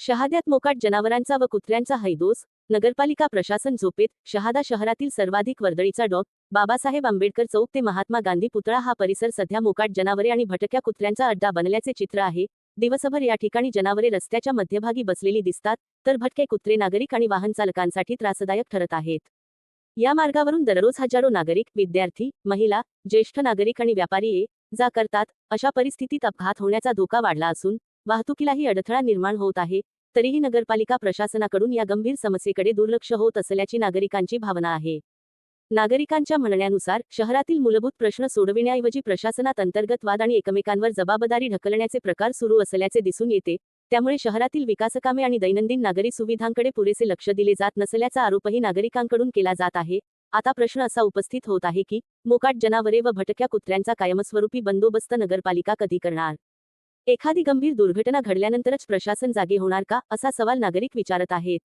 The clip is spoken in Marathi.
शहाद्यात मोकाट जनावरांचा व कुत्र्यांचा हैदोस, नगरपालिका प्रशासन झोपेत. शहादा शहरातील सर्वाधिक वर्दळीचा डॉ. बाबासाहेब आंबेडकर चौक ते महात्मा गांधी पुतळा हा परिसर सध्या मोकाट जनावरे आणि भटक्या कुत्र्यांचा अड्डा बनल्याचे चित्र आहे. दिवसभर या ठिकाणी जनावरे रस्त्याच्या मध्यभागी बसलेली दिसतात, तर भटके कुत्रे नागरिक आणि वाहन चालकांसाठी त्रासदायक ठरत आहेत. या मार्गावरून दररोज हजारो नागरिक, विद्यार्थी, महिला, ज्येष्ठ नागरिक आणि व्यापारी ये जा करतात. अशा परिस्थितीत अपघात होण्याचा धोका वाढला असून वाहतुकीलाही अडथळा निर्माण होत आहे. तरीही नगरपालिका प्रशासनाकडून या गंभीर समस्येकडे दुर्लक्ष होत असल्याची नागरिकांची भावना आहे. नागरिकांच्या म्हणण्यानुसार शहरातील मूलभूत प्रश्न सोडविण्याऐवजी प्रशासनात अंतर्गत वाद आणि एकमेकांवर जबाबदारी ढकलण्याचे प्रकार सुरू असल्याचे दिसून येते. त्यामुळे शहरातील विकासकामे आणि दैनंदिन नागरी सुविधांकडे पुरेसे लक्ष दिले जात नसल्याचा आरोपही नागरिकांकडून केला जात आहे. आता प्रश्न असा उपस्थित होत आहे की मोकाट जनावरे व भटक्या कुत्र्यांचा कायमस्वरूपी बंदोबस्त नगरपालिका कधी करणार? एखादी गंभीर दुर्घटना घडल्यानंतरच प्रशासन जागे होणार का, असा सवाल नागरिक विचारत आहेत.